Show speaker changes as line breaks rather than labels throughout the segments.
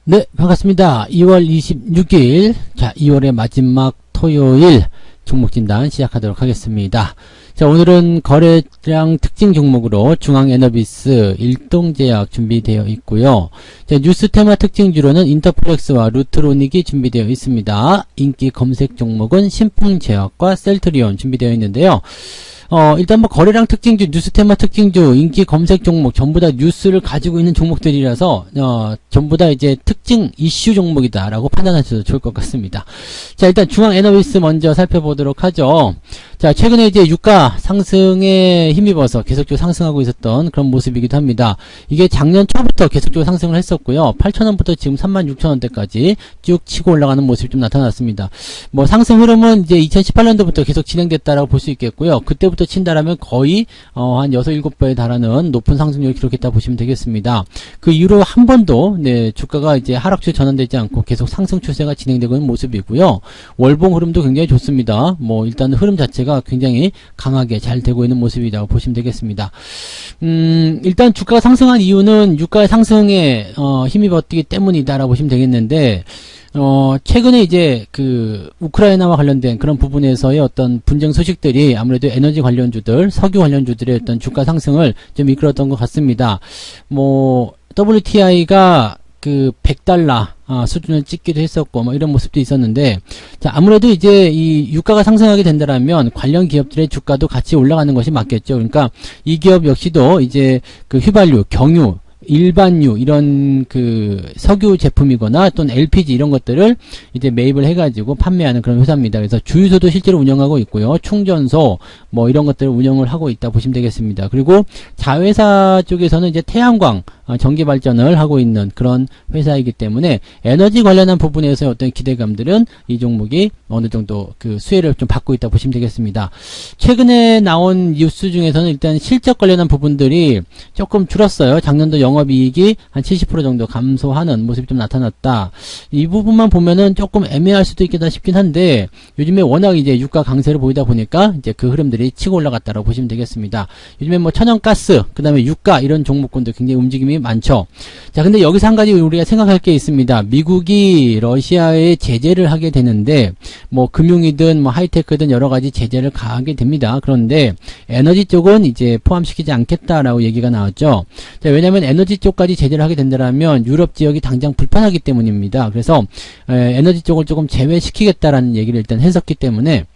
네, 반갑습니다. 2월 26일, 자, 2월의 마지막 토요일 종목 진단 시작하도록 하겠습니다. 자, 오늘은 거래량 특징 종목으로 중앙에너비스, 일동제약 준비되어 있고요. 자, 뉴스 테마 특징주로는 인터플렉스와 루트로닉이 준비되어 있습니다. 인기 검색 종목은 신풍제약과 셀트리온 준비되어 있는데요. 일단 뭐 거래량 특징주, 뉴스 테마 특징주, 인기 검색 종목 전부 다 뉴스를 가지고 있는 종목들이라서 전부 다 이제 특징 이슈 종목이다라고 판단하셔도 좋을 것 같습니다. 자, 일단 중앙에너비스 먼저 살펴보도록 하죠. 자, 최근에 이제 유가 상승에 힘입어서 계속적으로 상승하고 있었던 그런 모습이기도 합니다. 이게 작년 초부터 계속적으로 상승을 했었고요. 8,000원부터 지금 36,000원대까지 쭉 치고 올라가는 모습이 좀 나타났습니다. 뭐 상승 흐름은 이제 2018년도부터 계속 진행됐다라고 볼 수 있겠고요. 그때부터 친다라면 거의 한 6, 7배에 달하는 높은 상승률을 기록했다 보시면 되겠습니다. 그 이후로 한 번도 주가가 이제 하락추세 전환되지 않고 계속 상승 추세가 진행되고 있는 모습이고요. 월봉 흐름도 굉장히 좋습니다. 뭐 일단 흐름 자체가 굉장히 강하게 잘 되고 있는 모습이라고 보시면 되겠습니다. 일단 주가가 상승한 이유는 유가의 상승에 힘입었기 때문이다라고 보시면 되겠는데, 최근에 이제 그 우크라이나와 관련된 그런 부분에서의 어떤 분쟁 소식들이 아무래도 에너지 관련주들, 석유 관련주들의 어떤 주가 상승을 좀 이끌었던 것 같습니다. 뭐 WTI가 그 100달러 수준을 찍기도 했었고 뭐 이런 모습도 있었는데, 자, 아무래도 이제 이 유가가 상승하게 된다라면 관련 기업들의 주가도 같이 올라가는 것이 맞겠죠. 그러니까 이 기업 역시도 이제 그 휘발유, 경유, 일반유 이런 그 석유 제품이거나 또는 LPG 이런 것들을 이제 매입을 해가지고 판매하는 그런 회사입니다. 그래서 주유소도 실제로 운영하고 있고요. 충전소 뭐 이런 것들을 운영을 하고 있다 보시면 되겠습니다. 그리고 자회사 쪽에서는 이제 태양광 전기 발전을 하고 있는 그런 회사이기 때문에 에너지 관련한 부분에서의 어떤 기대감들은 이 종목이 어느 정도 그 수혜를 좀 받고 있다 보시면 되겠습니다. 최근에 나온 뉴스 중에서는 일단 실적 관련한 부분들이 조금 줄었어요. 작년도 영업이익이 한 70% 정도 감소하는 모습이 좀 나타났다. 이 부분만 보면은 조금 애매할 수도 있겠다 싶긴 한데, 요즘에 워낙 이제 유가 강세를 보이다 보니까 이제 그 흐름들이 치고 올라갔다라고 보시면 되겠습니다. 요즘에 뭐 천연가스, 그 다음에 유가 이런 종목군도 굉장히 움직임이 많죠. 자, 근데 여기서 한 가지 우리가 생각할 게 있습니다. 미국이 러시아에 제재를 하게 되는데, 뭐 금융이든 뭐 하이테크든 여러 가지 제재를 가하게 됩니다. 그런데 에너지 쪽은 이제 포함시키지 않겠다라고 얘기가 나왔죠. 자, 왜냐면 에너지 쪽까지 제재를 하게 된다면 유럽 지역이 당장 불편하기 때문입니다. 그래서 에너지 쪽을 조금 제외시키겠다라는 얘기를 일단 했었기 때문에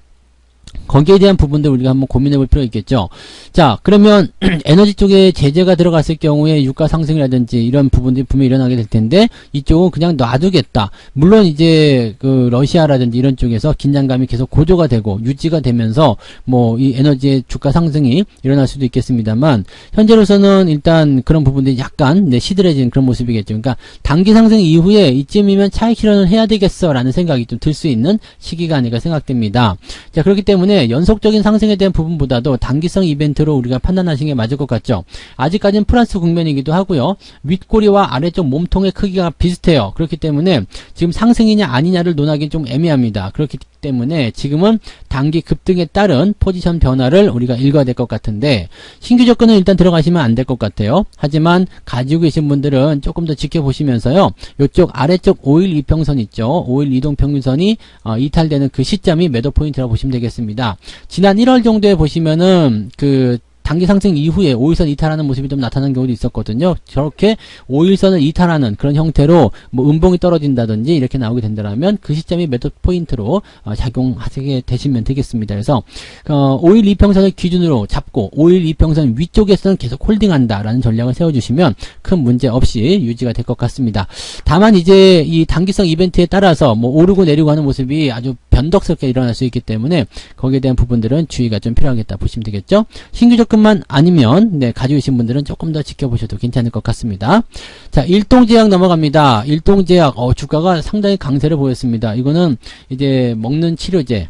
거기에 대한 부분들 우리가 한번 고민해 볼 필요가 있겠죠. 자, 그러면 에너지 쪽에 제재가 들어갔을 경우에 유가 상승이라든지 이런 부분들이 분명히 일어나게 될 텐데, 이쪽은 그냥 놔두겠다. 물론 이제 그 러시아라든지 이런 쪽에서 긴장감이 계속 고조가 되고 유지가 되면서 뭐 이 에너지의 주가 상승이 일어날 수도 있겠습니다만, 현재로서는 일단 그런 부분들이 약간 시들해지는 그런 모습이겠죠. 그러니까 단기 상승 이후에 이쯤이면 차익 실현을 해야 되겠어 라는 생각이 좀 들 수 있는 시기가 아닐까 생각됩니다. 자, 그렇기 때문에 연속적인 상승에 대한 부분보다도 단기성 이벤트로 우리가 판단하시는 게 맞을 것 같죠. 아직까지는 플러스 국면이기도 하고요. 윗꼬리와 아래쪽 몸통의 크기가 비슷해요. 그렇기 때문에 지금 상승이냐 아니냐를 논하기는 좀 애매합니다. 그렇기 때문에 지금은 단기 급등에 따른 포지션 변화를 우리가 읽어야 될 것 같은데, 신규 접근은 일단 들어가시면 안 될 것 같아요. 하지만 가지고 계신 분들은 조금 더 지켜보시면서요, 요쪽 아래쪽 5일 이평선 있죠. 5일 이동평균선이 이탈되는 그 시점이 매도 포인트라고 보시면 되겠습니다. 지난 1월 정도에 보시면은 그 단기 상승 이후에 5일선 이탈하는 모습이 좀 나타난 경우도 있었거든요. 저렇게 5일선을 이탈하는 그런 형태로 뭐 음봉이 떨어진다든지 이렇게 나오게 된다면 그 시점이 매도 포인트로 작용하게 되시면 되겠습니다. 그래서 5일 이평선을 기준으로 잡고 5일 이평선 위쪽에서는 계속 홀딩한다라는 전략을 세워주시면 큰 문제 없이 유지가 될 것 같습니다. 다만 이제 이 단기성 이벤트에 따라서 뭐 오르고 내리고 하는 모습이 아주 변덕스럽게 일어날 수 있기 때문에 거기에 대한 부분들은 주의가 좀 필요하겠다 보시면 되겠죠. 신규 접근만 아니면 가지고 계신 분들은 조금 더 지켜보셔도 괜찮을 것 같습니다. 자, 일동제약 넘어갑니다. 일동제약 주가가 상당히 강세를 보였습니다. 이거는 이제 먹는 치료제,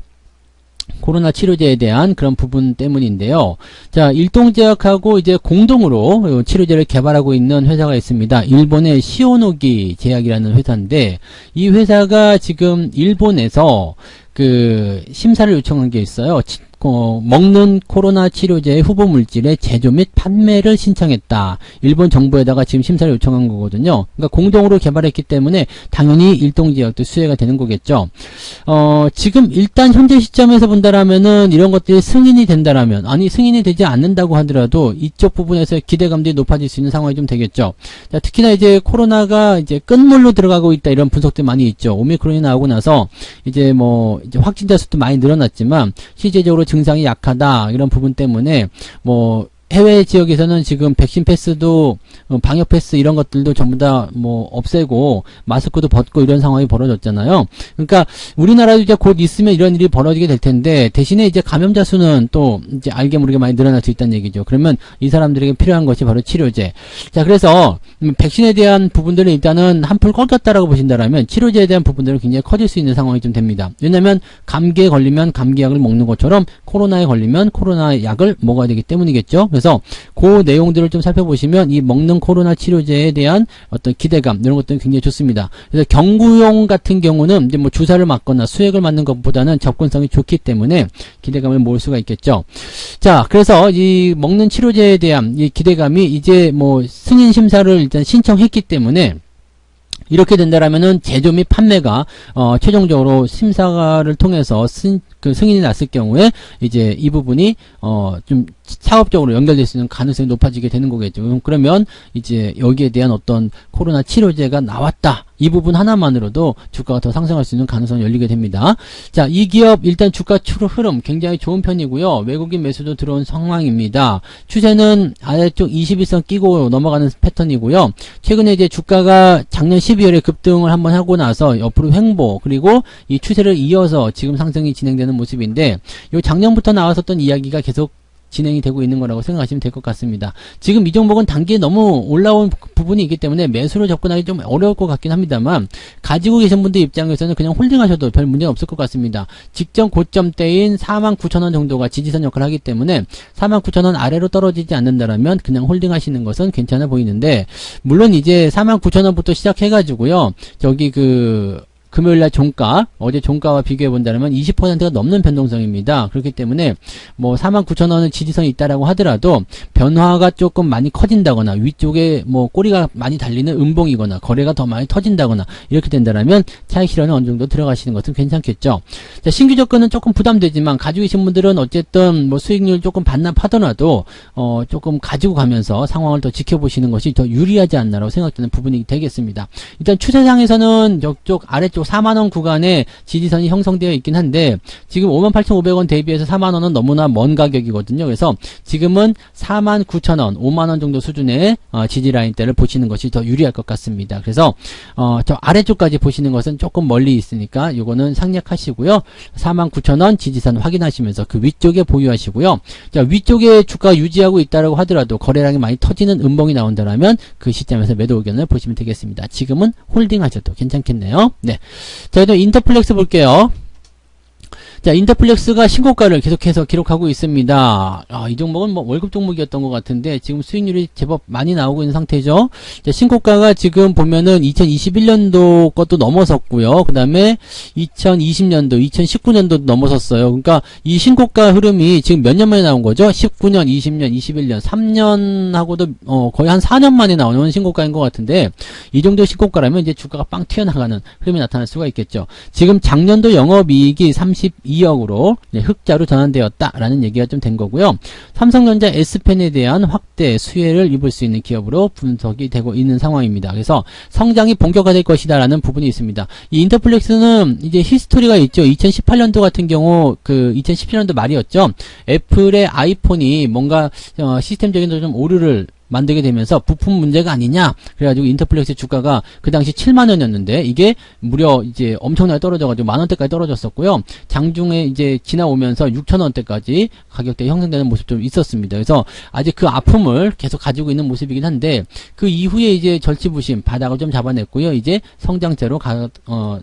코로나 치료제에 대한 그런 부분 때문인데요. 자, 일동제약하고 이제 공동으로 치료제를 개발하고 있는 회사가 있습니다. 일본의 시오노기 제약이라는 회사인데, 이 회사가 지금 일본에서 그 심사를 요청한 게 있어요. 먹는 코로나 치료제의 후보 물질의 제조 및 판매를 신청했다. 일본 정부에다가 지금 심사를 요청한 거거든요. 그러니까 공동으로 개발했기 때문에 당연히 일동지약도 수혜가 되는 거겠죠. 지금 일단 현재 시점에서 본다라면은 이런 것들이 승인이 된다라면, 아니 승인이 되지 않는다고 하더라도 이쪽 부분에서 기대감들이 높아질 수 있는 상황이 좀 되겠죠. 자, 특히나 이제 코로나가 이제 끝물로 들어가고 있다, 이런 분석도 많이 있죠. 오미크론이 나오고 나서 이제 이제 확진자 수도 많이 늘어났지만 실제적으로 증상이 약하다, 이런 부분 때문에 해외 지역에서는 지금 백신 패스도 방역 패스 이런 것들도 전부 다 없애고 마스크도 벗고 이런 상황이 벌어졌잖아요. 그러니까 우리나라도 이제 곧 있으면 이런 일이 벌어지게 될 텐데, 대신에 이제 감염자 수는 또 이제 알게 모르게 많이 늘어날 수 있다는 얘기죠. 그러면 이 사람들에게 필요한 것이 바로 치료제. 자, 그래서 백신에 대한 부분들은 일단은 한풀 꺾였다라고 보신다라면 치료제에 대한 부분들은 굉장히 커질 수 있는 상황이 좀 됩니다. 왜냐면 감기에 걸리면 감기약을 먹는 것처럼 코로나에 걸리면 코로나 약을 먹어야 되기 때문이겠죠. 그래서 그 내용들을 좀 살펴보시면 이 먹는 코로나 치료제에 대한 어떤 기대감, 이런 것들은 굉장히 좋습니다. 그래서 경구용 같은 경우는 이제 주사를 맞거나 수액을 맞는 것보다는 접근성이 좋기 때문에 기대감을 모을 수가 있겠죠. 자, 그래서 이 먹는 치료제에 대한 이 기대감이 이제 승인 심사를 일단 신청했기 때문에, 이렇게 된다라면은 제조 및 판매가 최종적으로 심사를 통해서 승인이 났을 경우에 이제 이 부분이 좀 사업적으로 연결될 수 있는 가능성이 높아지게 되는 거겠죠. 그러면 이제 여기에 대한 어떤 코로나 치료제가 나왔다, 이 부분 하나만으로도 주가가 더 상승할 수 있는 가능성이 열리게 됩니다. 자, 이 기업 일단 주가 흐름 굉장히 좋은 편이고요. 외국인 매수도 들어온 상황입니다. 추세는 아래쪽 21선 끼고 넘어가는 패턴이고요. 최근에 이제 주가가 작년 12월에 급등을 한번 하고 나서 옆으로 횡보, 그리고 이 추세를 이어서 지금 상승이 진행되는 모습인데, 요 작년부터 나왔었던 이야기가 계속 진행이 되고 있는 거라고 생각하시면 될 것 같습니다. 지금 이 종목은 단기에 너무 올라온 부분이 있기 때문에 매수로 접근하기 좀 어려울 것 같긴 합니다만, 가지고 계신 분들 입장에서는 그냥 홀딩하셔도 별 문제는 없을 것 같습니다. 직전 고점대인 49,000원 정도가 지지선 역할을 하기 때문에 49,000원 아래로 떨어지지 않는다라면 그냥 홀딩하시는 것은 괜찮아 보이는데, 물론 이제 49,000원부터 시작해가지고요, 저기 금요일날 종가, 어제 종가와 비교해 본다면 20%가 넘는 변동성입니다. 그렇기 때문에 49,000원은 지지선이 있다라고 하더라도 변화가 조금 많이 커진다거나, 위쪽에 꼬리가 많이 달리는 음봉이거나 거래가 더 많이 터진다거나 이렇게 된다라면 차익 실현은 어느 정도 들어가시는 것은 괜찮겠죠. 자, 신규 접근은 조금 부담되지만 가지고 계신 분들은 어쨌든 수익률 조금 반납하더라도 조금 가지고 가면서 상황을 더 지켜보시는 것이 더 유리하지 않나라고 생각되는 부분이 되겠습니다. 일단 추세상에서는 저쪽 아래쪽 4만원 구간에 지지선이 형성되어 있긴 한데, 지금 58,500원 대비해서 4만원은 너무나 먼 가격이거든요. 그래서 지금은 49,000원, 5만원 정도 수준의 지지라인대를 보시는 것이 더 유리할 것 같습니다. 그래서 저 아래쪽까지 보시는 것은 조금 멀리 있으니까 요거는 상략하시고요. 49,000원 지지선 확인하시면서 그 위쪽에 보유하시고요. 자, 위쪽에 주가가 유지하고 있다라고 하더라도 거래량이 많이 터지는 음봉이 나온다라면 그 시점에서 매도 의견을 보시면 되겠습니다. 지금은 홀딩하셔도 괜찮겠네요. 네. 자, 이제 인터플렉스 볼게요. 자, 인터플렉스가 신고가를 계속해서 기록하고 있습니다. 이 종목은 월급 종목이었던 것 같은데 지금 수익률이 제법 많이 나오고 있는 상태죠. 자, 신고가가 지금 보면은 2021년도 것도 넘어섰고요. 그 다음에 2020년도, 2019년도 넘어섰어요. 그러니까 이 신고가 흐름이 지금 몇 년 만에 나온 거죠? 19년, 20년, 21년, 3년하고도 거의 한 4년 만에 나오는 신고가인 것 같은데, 이 정도 신고가라면 이제 주가가 빵 튀어나가는 흐름이 나타날 수가 있겠죠. 지금 작년도 영업이익이 32억으로 흑자로 전환되었다라는 얘기가 좀 된 거고요. 삼성전자 S펜에 대한 확대 수혜를 입을 수 있는 기업으로 분석이 되고 있는 상황입니다. 그래서 성장이 본격화될 것이다라는 부분이 있습니다. 이 인터플렉스는 이제 히스토리가 있죠. 2018년도 같은 경우 2017년도 말이었죠. 애플의 아이폰이 뭔가 시스템적인 좀 오류를 만들게 되면서 부품 문제가 아니냐, 그래가지고 인터플렉스 주가가 그 당시 7만원이었는데 이게 무려 이제 엄청나게 떨어져가지고 만원대까지 떨어졌었고요. 장중에 이제 지나오면서 6천원대까지 가격대 형성되는 모습 좀 있었습니다. 그래서 아직 그 아픔을 계속 가지고 있는 모습이긴 한데, 그 이후에 이제 절치부심 바닥을 좀 잡아냈고요. 이제 성장세로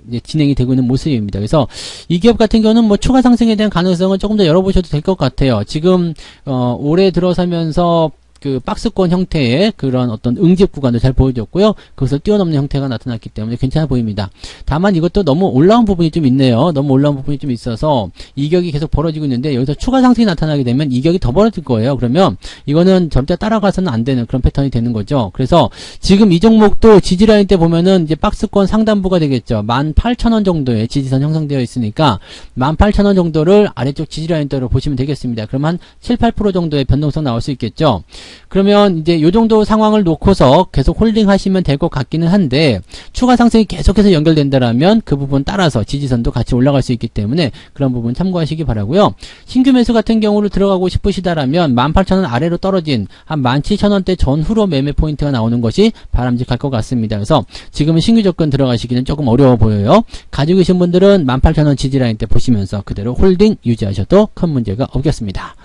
이제 진행이 되고 있는 모습입니다. 그래서 이 기업 같은 경우는 추가 상승에 대한 가능성은 조금 더 열어보셔도 될 것 같아요. 지금 올해 들어서면서 그 박스권 형태의 그런 어떤 응집 구간도 잘 보여줬고요. 그것을 뛰어넘는 형태가 나타났기 때문에 괜찮아 보입니다. 다만 이것도 너무 올라온 부분이 좀 있네요. 너무 올라온 부분이 좀 있어서 이격이 계속 벌어지고 있는데 여기서 추가 상승이 나타나게 되면 이격이 더 벌어질 거예요. 그러면 이거는 절대 따라가서는 안 되는 그런 패턴이 되는 거죠. 그래서 지금 이 종목도 지지라인 때 보면은 이제 박스권 상단부가 되겠죠. 18,000원 정도의 지지선 형성되어 있으니까 18,000원 정도를 아래쪽 지지라인 대로 보시면 되겠습니다. 그러면 한 7, 8% 정도의 변동성 나올 수 있겠죠. 그러면 이제 요 정도 상황을 놓고서 계속 홀딩 하시면 될 것 같기는 한데 추가 상승이 계속해서 연결된다라면 그 부분 따라서 지지선도 같이 올라갈 수 있기 때문에 그런 부분 참고하시기 바라고요. 신규 매수 같은 경우로 들어가고 싶으시다라면 18,000원 아래로 떨어진 한 17,000원대 전후로 매매 포인트가 나오는 것이 바람직할 것 같습니다. 그래서 지금은 신규 접근 들어가시기는 조금 어려워 보여요. 가지고 계신 분들은 18,000원 지지라인 때 보시면서 그대로 홀딩 유지하셔도 큰 문제가 없겠습니다.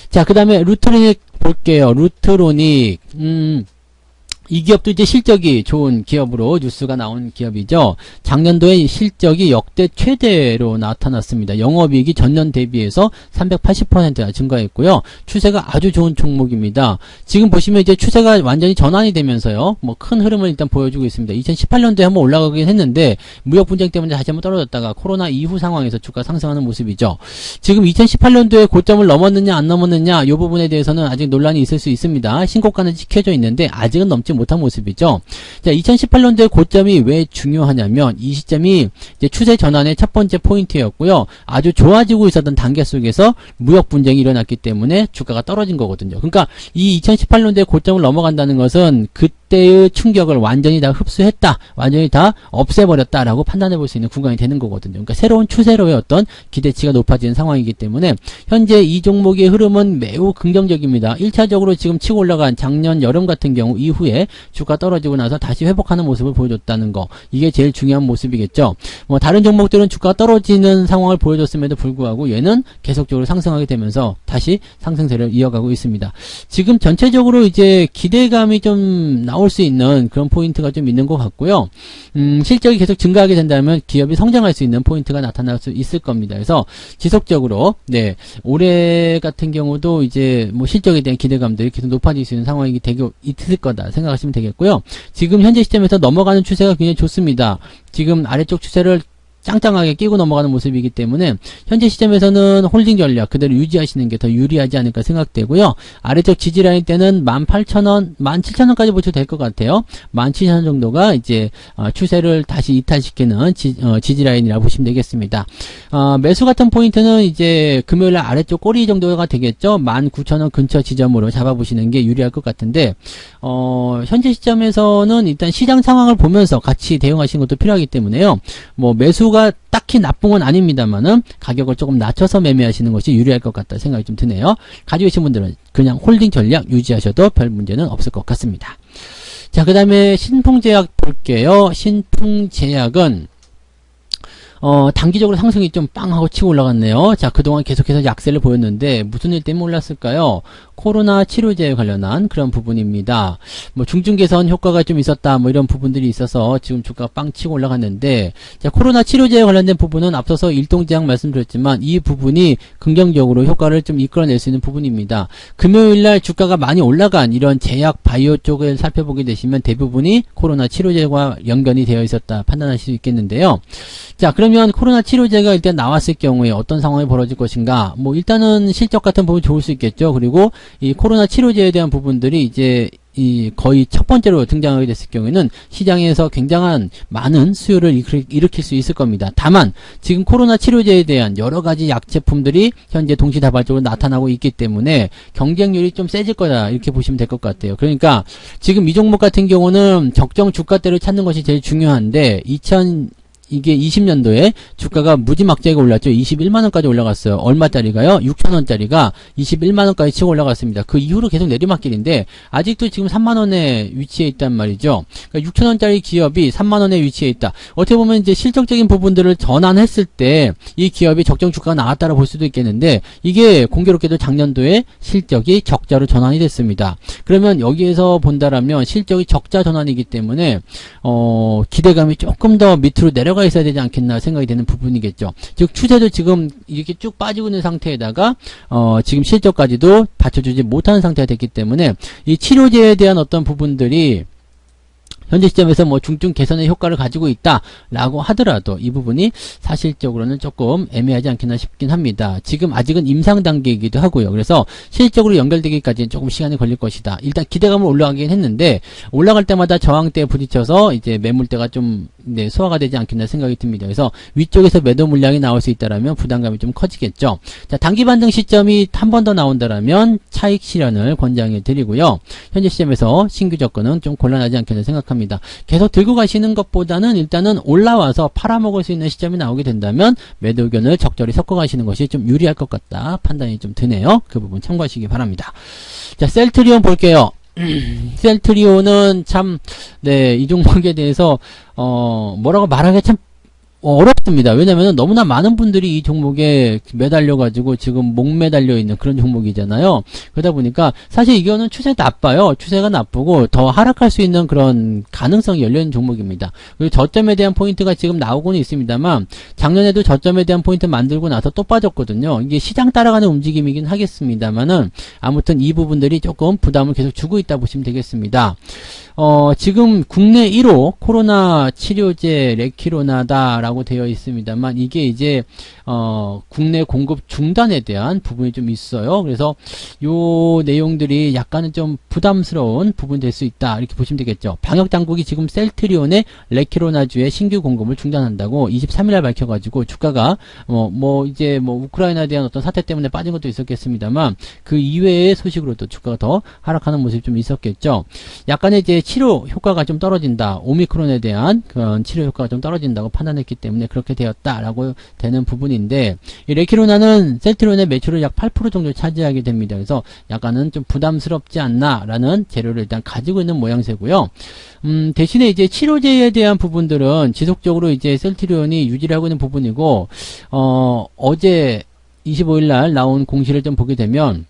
자, 그 다음에 루트로닉 볼게요. 루트로닉. 이 기업도 이제 실적이 좋은 기업으로 뉴스가 나온 기업이죠. 작년도에 실적이 역대 최대로 나타났습니다. 영업이익이 전년 대비해서 380%나 증가했고요. 추세가 아주 좋은 종목입니다. 지금 보시면 이제 추세가 완전히 전환이 되면서요. 뭐 큰 흐름을 일단 보여주고 있습니다. 2018년도에 한번 올라가긴 했는데 무역 분쟁 때문에 다시 한번 떨어졌다가 코로나 이후 상황에서 주가 상승하는 모습이죠. 지금 2018년도에 고점을 넘었느냐 안 넘었느냐 이 부분에 대해서는 아직 논란이 있을 수 있습니다. 신고가는 지켜져 있는데 아직은 넘지 못한 모습이죠. 자, 2018년도의 고점이 왜 중요하냐면 이 시점이 이제 추세 전환의 첫 번째 포인트였고요. 아주 좋아지고 있었던 단계 속에서 무역 분쟁이 일어났기 때문에 주가가 떨어진 거거든요. 그러니까 이 2018년도의 고점을 넘어간다는 것은 그때의 충격을 완전히 다 흡수했다, 완전히 다 없애버렸다라고 판단해 볼 수 있는 구간이 되는 거거든요. 그러니까 새로운 추세로의 어떤 기대치가 높아지는 상황이기 때문에 현재 이 종목의 흐름은 매우 긍정적입니다. 1차적으로 지금 치고 올라간 작년 여름 같은 경우 이후에 주가 떨어지고 나서 다시 회복하는 모습을 보여줬다는 거, 이게 제일 중요한 모습이겠죠. 뭐 다른 종목들은 주가 떨어지는 상황을 보여줬음에도 불구하고 얘는 계속적으로 상승하게 되면서 다시 상승세를 이어가고 있습니다. 지금 전체적으로 이제 기대감이 좀 나올 수 있는 그런 포인트가 좀 있는 것 같고요. 실적이 계속 증가하게 된다면 기업이 성장할 수 있는 포인트가 나타날 수 있을 겁니다. 그래서 지속적으로 올해 같은 경우도 이제 뭐 실적에 대한 기대감들이 계속 높아질 수 있는 상황이 되게 있을 거다 생각하시면 되겠고요. 지금 현재 시점에서 넘어가는 추세가 굉장히 좋습니다. 지금 아래쪽 추세를 짱짱하게 끼고 넘어가는 모습이기 때문에 현재 시점에서는 홀딩 전략 그대로 유지하시는 게 더 유리하지 않을까 생각되고요. 아래쪽 지지라인 때는 18,000원, 17,000원까지 보셔도 될 것 같아요. 17,000원 정도가 이제 추세를 다시 이탈시키는 지지라인이라고 보시면 되겠습니다. 매수 같은 포인트는 이제 금요일날 아래쪽 꼬리 정도가 되겠죠. 19,000원 근처 지점으로 잡아보시는 게 유리할 것 같은데 현재 시점에서는 일단 시장 상황을 보면서 같이 대응하시는 것도 필요하기 때문에요. 뭐 매수가 딱히 나쁜 건 아닙니다만은 가격을 조금 낮춰서 매매하시는 것이 유리할 것 같다 생각이 좀 드네요. 가지고 계신 분들은 그냥 홀딩 전략 유지하셔도 별 문제는 없을 것 같습니다. 자, 그 다음에 신풍제약 볼게요. 신풍제약은 단기적으로 상승이 좀 빵 하고 치고 올라갔네요. 자, 그동안 계속해서 약세를 보였는데 무슨 일 때문에 올랐을까요? 코로나 치료제에 관련한 그런 부분입니다. 뭐 중증 개선 효과가 좀 있었다 뭐 이런 부분들이 있어서 지금 주가가 빵 치고 올라갔는데, 자, 코로나 치료제에 관련된 부분은 앞서서 일동제약 말씀드렸지만 이 부분이 긍정적으로 효과를 좀 이끌어낼 수 있는 부분입니다. 금요일날 주가가 많이 올라간 이런 제약 바이오 쪽을 살펴보게 되시면 대부분이 코로나 치료제와 연관이 되어 있었다 판단하실 수 있겠는데요. 자, 그러면 코로나 치료제가 일단 나왔을 경우에 어떤 상황이 벌어질 것인가? 뭐 일단은 실적 같은 부분 좋을 수 있겠죠. 그리고 이 코로나 치료제에 대한 부분들이 이제 거의 첫 번째로 등장하게 됐을 경우에는 시장에서 굉장한 많은 수요를 일으킬 수 있을 겁니다. 다만 지금 코로나 치료제에 대한 여러 가지 약 제품들이 현재 동시다발적으로 나타나고 있기 때문에 경쟁률이 좀 세질 거다 이렇게 보시면 될 것 같아요. 그러니까 지금 이 종목 같은 경우는 적정 주가대를 찾는 것이 제일 중요한데 이게 20년도에 주가가 무지막지하게 올랐죠. 21만원까지 올라갔어요. 얼마짜리가요? 6천원짜리가 21만원까지 치고 올라갔습니다. 그 이후로 계속 내리막길인데 아직도 지금 3만원에 위치해 있단 말이죠. 그러니까 6천원짜리 기업이 3만원에 위치해 있다. 어떻게 보면 이제 실적적인 부분들을 전환했을 때 이 기업이 적정 주가가 나왔다고 볼 수도 있겠는데 이게 공교롭게도 작년도에 실적이 적자로 전환이 됐습니다. 그러면 여기에서 본다라면 실적이 적자 전환이기 때문에 기대감이 조금 더 밑으로 내려갈 추세가 있어야 되지 않겠나 생각이 되는 부분이겠죠. 즉 추세도 지금 이렇게 쭉 빠지고 있는 상태에다가 지금 실적까지도 받쳐주지 못하는 상태가 됐기 때문에 이 치료제에 대한 어떤 부분들이 현재 시점에서 뭐 중증 개선의 효과를 가지고 있다라고 하더라도 이 부분이 사실적으로는 조금 애매하지 않겠나 싶긴 합니다. 지금 아직은 임상 단계이기도 하고요. 그래서 실질적으로 연결되기까지는 조금 시간이 걸릴 것이다. 일단 기대감은 올라가긴 했는데 올라갈 때마다 저항대에 부딪혀서 이제 매물대가 좀 소화가 되지 않겠나 생각이 듭니다. 그래서 위쪽에서 매도 물량이 나올 수 있다라면 부담감이 좀 커지겠죠. 자, 단기 반등 시점이 한 번 더 나온다라면 차익 실현을 권장해 드리고요. 현재 시점에서 신규 접근은 좀 곤란하지 않겠나 생각합니다. 계속 들고 가시는 것보다는 일단은 올라와서 팔아먹을 수 있는 시점이 나오게 된다면 매도 의견을 적절히 섞어 가시는 것이 좀 유리할 것 같다 판단이 좀 드네요. 그 부분 참고하시기 바랍니다. 자, 셀트리온 볼게요. 셀트리온은 참, 이 종목에 대해서, 뭐라고 말하기가 참, 어렵습니다. 왜냐면은 너무나 많은 분들이 이 종목에 매달려가지고 지금 목 매달려 있는 그런 종목이잖아요. 그러다 보니까 사실 이거는 추세 나빠요. 추세가 나쁘고 더 하락할 수 있는 그런 가능성이 열려있는 종목입니다. 그리고 저점에 대한 포인트가 지금 나오고는 있습니다만 작년에도 저점에 대한 포인트 만들고 나서 또 빠졌거든요. 이게 시장 따라가는 움직임이긴 하겠습니다만은 아무튼 이 부분들이 조금 부담을 계속 주고 있다 보시면 되겠습니다. 지금 국내 1호 코로나 치료제 레키로나다라고 되어 있습니다만 이게 이제 국내 공급 중단에 대한 부분이 좀 있어요. 그래서 요 내용들이 약간은 좀 부담스러운 부분이 될 수 있다 이렇게 보시면 되겠죠. 방역 당국이 지금 셀트리온의 레키로나주의 신규 공급을 중단한다고 23일날 밝혀가지고 주가가 이제 우크라이나에 대한 어떤 사태 때문에 빠진 것도 있었겠습니다만 그 이외의 소식으로도 주가가 더 하락하는 모습이 좀 있었겠죠. 약간의 이제 치료 효과가 좀 떨어진다. 오미크론에 대한 그런 치료 효과가 좀 떨어진다고 판단했기 때문에 그렇게 되었다라고 되는 부분인데 이 레키로나는 셀트리온의 매출을 약 8% 정도 차지하게 됩니다. 그래서 약간은 좀 부담스럽지 않나라는 재료를 일단 가지고 있는 모양새고요. 대신에 이제 치료제에 대한 부분들은 지속적으로 이제 셀트리온이 유지를 하고 있는 부분이고 어제 25일날 나온 공시를 좀 보게 되면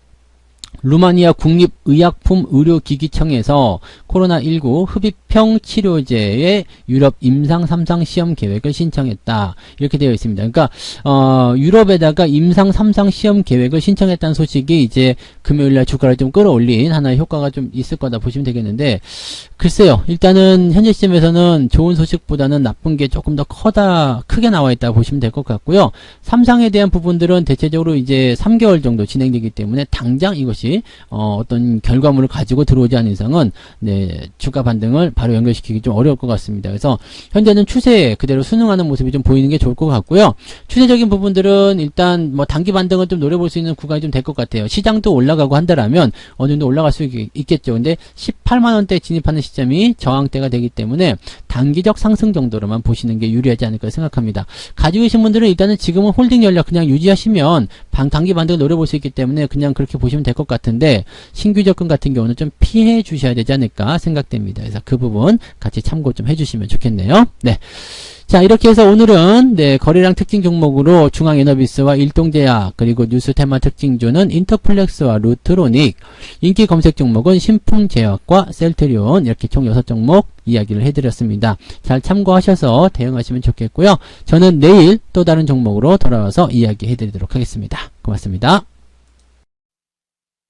루마니아 국립의약품의료기기청에서 코로나19 흡입형 치료제의 유럽 임상 3상 시험 계획을 신청했다. 이렇게 되어 있습니다. 그러니까 유럽에다가 임상 3상 시험 계획을 신청했다는 소식이 이제 금요일날 주가를 좀 끌어올린 하나의 효과가 좀 있을 거다 보시면 되겠는데 글쎄요. 일단은 현재 시점에서는 좋은 소식보다는 나쁜 게 조금 더 크게 나와 있다 보시면 될 것 같고요. 3상에 대한 부분들은 대체적으로 이제 3개월 정도 진행되기 때문에 당장 이것이 어떤 결과물을 가지고 들어오지 않은 이상은 주가 반등을 바로 연결시키기 좀 어려울 것 같습니다. 그래서 현재는 추세에 그대로 순응하는 모습이 좀 보이는 게 좋을 것 같고요. 추세적인 부분들은 일단 단기 반등을 좀 노려볼 수 있는 구간이 좀 될 것 같아요. 시장도 올라가고 한다라면 어느 정도 올라갈 수 있겠죠. 근데 18만원대 진입하는 시점이 저항대가 되기 때문에 단기적 상승 정도로만 보시는 게 유리하지 않을까 생각합니다. 가지고 계신 분들은 일단은 지금은 홀딩 전략 그냥 유지하시면 단기 반등을 노려볼 수 있기 때문에 그냥 그렇게 보시면 될 것 같은데 신규 접근 같은 경우는 좀 피해 주셔야 되지 않을까 생각됩니다. 그래서 그 부분 같이 참고 좀 해주시면 좋겠네요. 네. 자, 이렇게 해서 오늘은 거래량 특징 종목으로 중앙에너비스와 일동제약 그리고 뉴스테마 특징주는 인터플렉스와 루트로닉, 인기 검색 종목은 신풍제약과 셀트리온 이렇게 총 6종목 이야기를 해드렸습니다. 잘 참고하셔서 대응하시면 좋겠고요. 저는 내일 또 다른 종목으로 돌아와서 이야기 해드리도록 하겠습니다. 고맙습니다.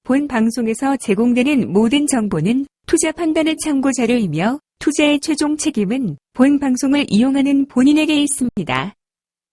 본 방송에서 제공되는 모든 정보는 투자 판단의 참고 자료이며 투자의 최종 책임은 본 방송을 이용하는 본인에게 있습니다.